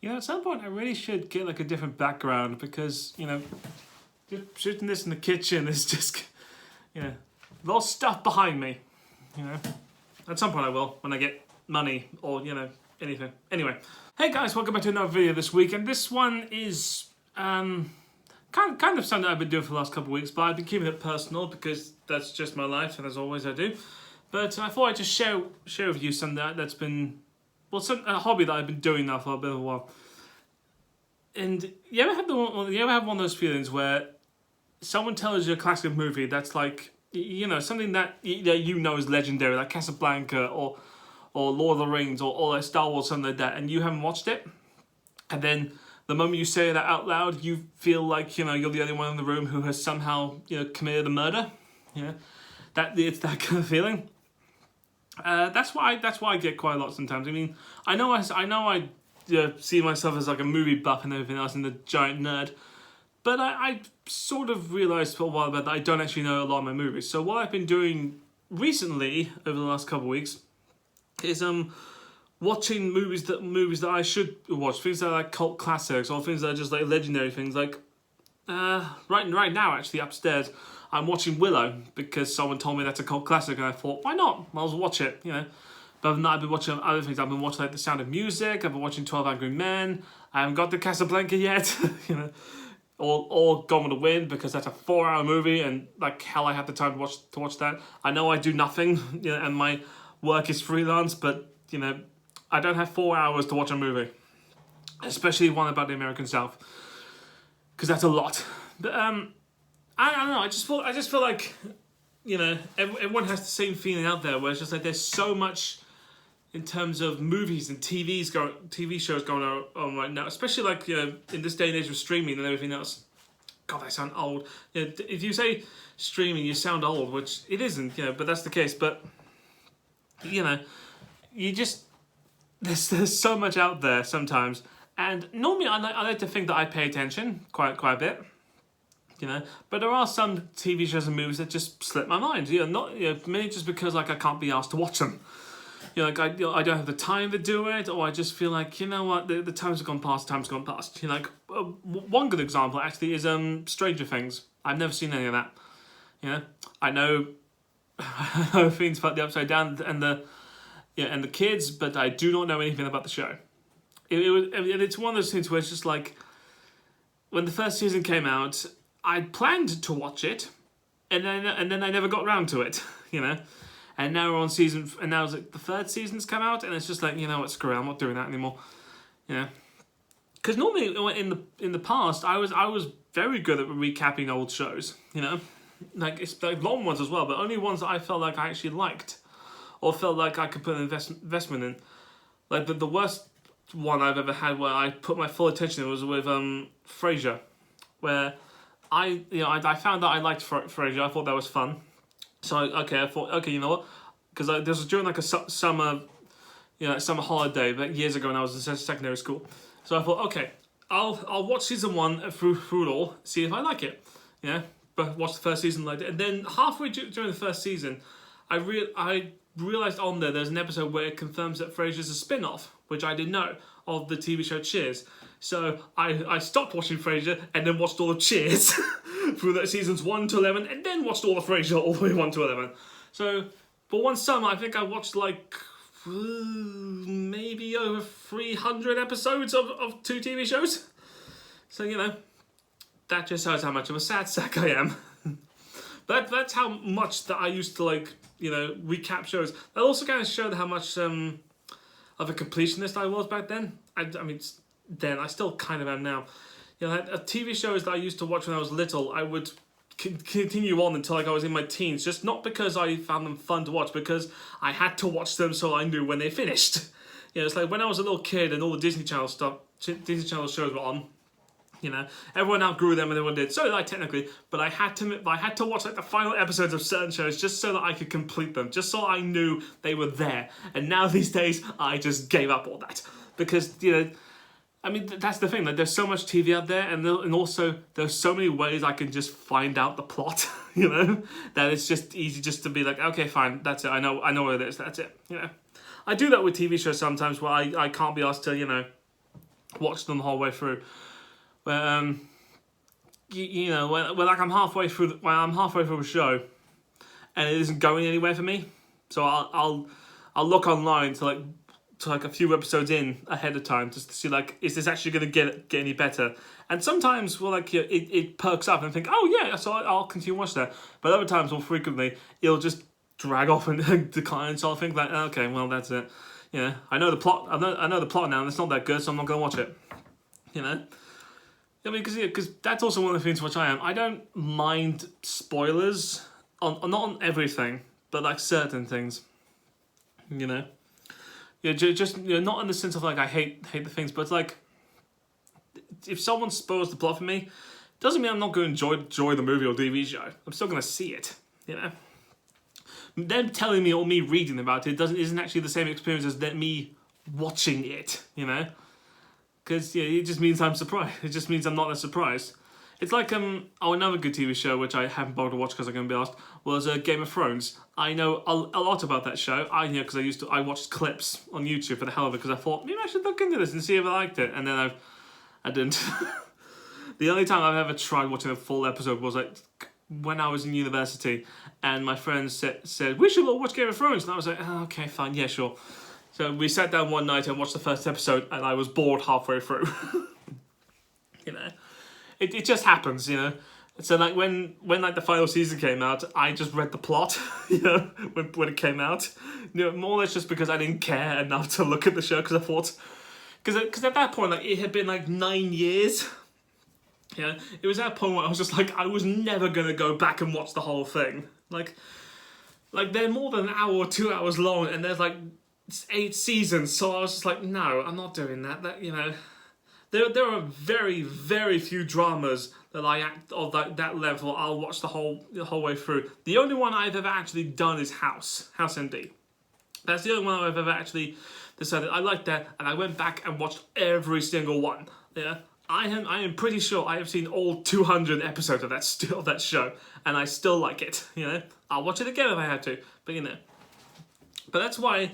At some point I really should get like a different background because, just shooting this in the kitchen is just, a lot of stuff behind me, you know. At some point I will, when I get money or, anything. Anyway, hey guys, welcome back to another video this week, and this one is, kind of something I've been doing for the last couple of weeks, but I've been keeping it personal because that's just my life, and as always I do. But I thought I'd just share with you something that's been, a hobby that I've been doing now for a bit of a while. And you ever have one of those feelings where someone tells you a classic movie that's like, something that is legendary, like Casablanca or Lord of the Rings or like Star Wars, something like that, and you haven't watched it, and then the moment you say that out loud, you feel like you're the only one in the room who has somehow committed a murder. It's that kind of feeling. That's why I get quite a lot sometimes. I mean, I know I see myself as like a movie buff and everything else and the giant nerd, but I sort of realised for a while that I don't actually know a lot of my movies. So what I've been doing recently over the last couple of weeks is watching movies that I should watch, things that are like cult classics or things that are just like legendary things. Like right now, actually upstairs, I'm watching Willow because someone told me that's a cult classic, and I thought, why not? I'll watch it, But other than that, I've been watching other things. I've been watching like The Sound of Music. I've been watching 12 Angry Men. I haven't got to Casablanca yet, or Gone with the Wind because that's a 4-hour movie, and like hell, I have the time to watch that. I know I do nothing, and my work is freelance, but I don't have 4 hours to watch a movie, especially one about the American South, because that's a lot. But I don't know. I just feel like everyone has the same feeling out there, where it's just like there's so much in terms of movies and TV shows going on right now, especially like in this day and age of streaming and everything else. God, I sound old. If you say streaming, you sound old, which it isn't. But that's the case. But you just there's so much out there sometimes, and normally I like to think that I pay attention quite a bit. But there are some TV shows and movies that just slip my mind. Mainly just because like I can't be asked to watch them. I don't have the time to do it, or I just feel like the times have gone past. One good example actually is Stranger Things. I've never seen any of that. I know things about the Upside Down and the kids, but I do not know anything about the show. It's one of those things where it's just like when the first season came out, I planned to watch it, and then I never got around to it, And now we're on season, and now the third season's come out, and it's just like, what, screw it, I'm not doing that anymore, Because normally in the past, I was very good at recapping old shows, like it's like long ones as well, but only ones that I felt like I actually liked, or felt like I could put an investment in. Like the worst one I've ever had where I put my full attention in was with Frasier, where I found out I liked Frasier. I thought that was fun. So I thought, okay, you know what? Because this was during like a summer holiday, like years ago when I was in secondary school. So I thought, okay, I'll watch season 1 through it all, see if I like it. But watch the first season like that, and then halfway during the first season, I realized on there's an episode where it confirms that Frasier's a spin-off, which I didn't know, of the TV show Cheers. So I stopped watching Frasier and then watched all of Cheers through the seasons 1 to 11, and then watched all of Frasier all the way 1 to 11. So for one summer, I think I watched like maybe over 300 episodes of 2 TV shows. So that just shows how much of a sad sack I am. That's how much that I used to like recap shows. That also kind of showed how much of a completionist I was back then. I mean, then I still kind of am now. TV shows that I used to watch when I was little, I would continue on until like I was in my teens, just not because I found them fun to watch, because I had to watch them so I knew when they finished. It's like when I was a little kid and all the Disney Channel shows were on. Everyone outgrew them and everyone did. So did I technically, but I had to watch like the final episodes of certain shows just so that I could complete them, just so I knew they were there. And now these days, I just gave up all that because I mean that's the thing. Like there's so much TV out there, and also there's so many ways I can just find out the plot. That it's just easy just to be like, okay, fine, that's it. I know what it is. That's it. I do that with TV shows sometimes where I can't be asked to watch them the whole way through. Where you know, when like I'm halfway through a show, and it isn't going anywhere for me, so I'll look online to like a few episodes in ahead of time just to see like, is this actually going to get any better? And sometimes it perks up and I think, oh yeah, so I'll continue to watch that. But other times, more frequently, it'll just drag off and decline. So I'll think like, okay, well that's it. You know, I know the plot. I know the plot now, and it's not that good, so I'm not going to watch it. You know. I mean, because that's also one of the things which I am. I don't mind spoilers on not on everything, but like certain things. You know. Yeah, just not in the sense of like I hate the things, but like if someone spoils the plot for me, doesn't mean I'm not going to enjoy the movie or TV show. I'm still going to see it. You know. Them telling me or me reading about it isn't actually the same experience as me watching it. You know. Because it just means I'm surprised. It just means I'm not as surprised. It's like another good TV show which I haven't bothered to watch because I'm going to be asked was Game of Thrones. I know a lot about that show. I know because I watched clips on YouTube for the hell of it because I thought maybe I should look into this and see if I liked it, and then I didn't. The only time I've ever tried watching a full episode was like when I was in university, and my friends said we should all watch Game of Thrones, and I was like, oh, okay, fine, yeah, sure. So we sat down one night and watched the first episode, and I was bored halfway through. You know, it just happens, you know. So like when like the final season came out, I just read the plot, you know, when it came out. You know, more or less just because I didn't care enough to look at the show because I thought, because at that point like it had been like 9 years. You know, it was at a point where I was just like I was never gonna go back and watch the whole thing. Like they're more than an hour or 2 hours long, and there's like 8 seasons, so I was just like, no, I'm not doing that. That, you know, there are very, very few dramas that I act of that level. I'll watch the whole way through. The only one I've ever actually done is House MD. That's the only one I've ever actually decided I liked that, and I went back and watched every single one. Yeah, I am pretty sure I have seen all 200 episodes of that show, and I still like it. You know, I'll watch it again if I had to, but you know, but that's why.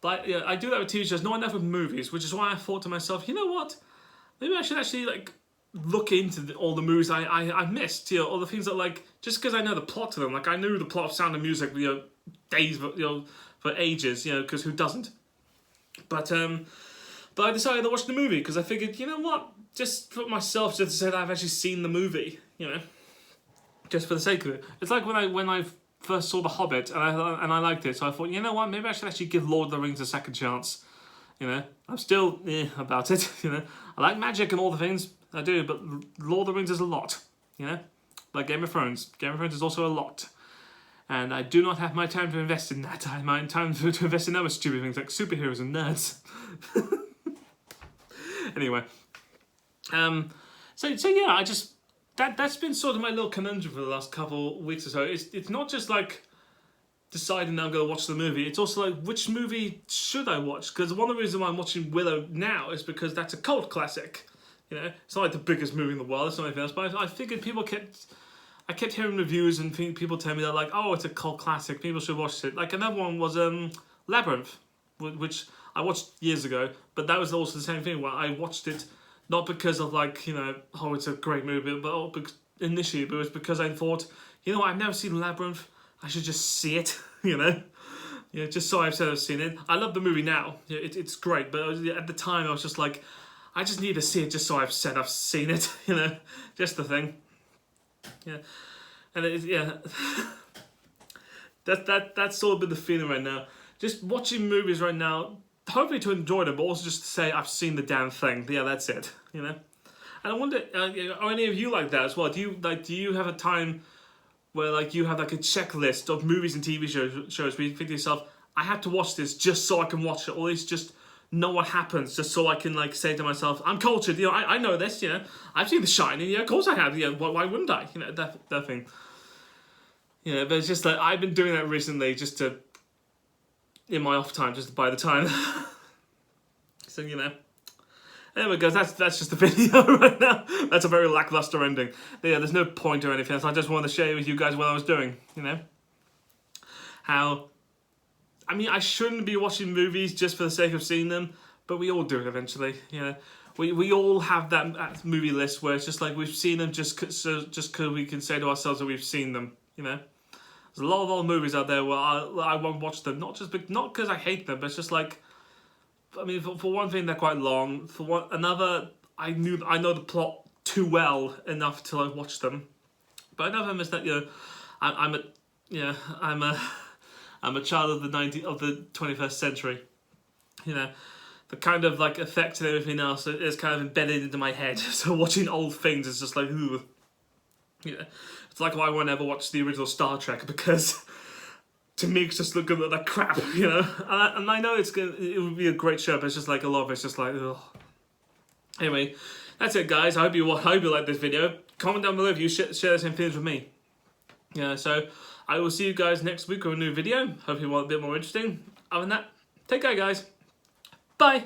Like, I do that with TV shows, not enough with movies, which is why I thought to myself, you know what? Maybe I should actually like look into all the movies I missed, you know, all the things that like just because I know the plot to them. Like I knew the plot of Sound of Music, you know, days, you know, for ages, you know, because who doesn't? But I decided to watch the movie because I figured, you know what? Just for myself, just to say that I've actually seen the movie, you know, just for the sake of it. It's like when I first saw The Hobbit and I liked it, so I thought, you know what, maybe I should actually give Lord of the Rings a second chance. You know, I'm still about it. You know, I like magic and all the things I do, but Lord of the Rings is a lot. You know, like Game of Thrones. Game of Thrones is also a lot, and I do not have my time to invest in that. I have my time to invest in other stupid things like superheroes and nerds. Anyway, so yeah, I just. That's been sort of my little conundrum for the last couple weeks or so. It's not just like deciding that I'm going to watch the movie. It's also like, which movie should I watch? Because one of the reasons why I'm watching Willow now is because that's a cult classic. You know, it's not like the biggest movie in the world. It's not anything else. But I figured I kept hearing reviews and people tell me that like, oh, it's a cult classic. People should watch it. Like another one was Labyrinth, which I watched years ago. But that was also the same thing where I watched it. Not because of like, you know, oh, it's a great movie, but initially it was because I thought, you know what, I've never seen Labyrinth, I should just see it, you know? Yeah, just so I've said I've seen it. I love the movie now, yeah, it's great, but at the time I was just like, I just need to see it just so I've said I've seen it, you know? Just the thing. Yeah. And that's sort of been the feeling right now. Just watching movies right now, hopefully to enjoy them, but also just to say I've seen the damn thing. Yeah, that's it. You know, and I wonder, are any of you like that as well? Do you have a time where like you have like a checklist of movies and TV shows where you think to yourself, I have to watch this just so I can watch it, or at least just know what happens, just so I can like say to myself, I'm cultured. You know, I know this. You know, I've seen The Shining. Yeah, of course I have. Yeah, why wouldn't I? You know, that thing. You know, but it's just like I've been doing that recently, just to. In my off time, just to buy the time. So, you know. Anyway, guys, that's just the video right now. That's a very lackluster ending. Yeah, there's no point or anything else. I just wanted to share with you guys what I was doing, you know. How, I mean, I shouldn't be watching movies just for the sake of seeing them, but we all do it eventually. You know, we all have that movie list where it's just like we've seen them just because we can say to ourselves that we've seen them. You know, there's a lot of old movies out there where I won't watch them, not because I hate them, but it's just like, I mean, for one thing, they're quite long. For another, I know the plot too well enough till I watch them. But another thing is that, you know, I'm a child of the 21st century. You know, the kind of like effect and everything else is kind of embedded into my head. So watching old things is just like, ooh. You know, it's like why I won't ever watch the original Star Trek, because to me it's just looking at that crap, you know. And I know it would be a great show, but it's just like a lot of it's just like, ugh. Anyway, that's it, guys. I hope you like this video. Comment down below if you share the same feelings with me. Yeah, so I will see you guys next week with a new video. Hope you want a bit more interesting. Other than that, take care, guys. Bye.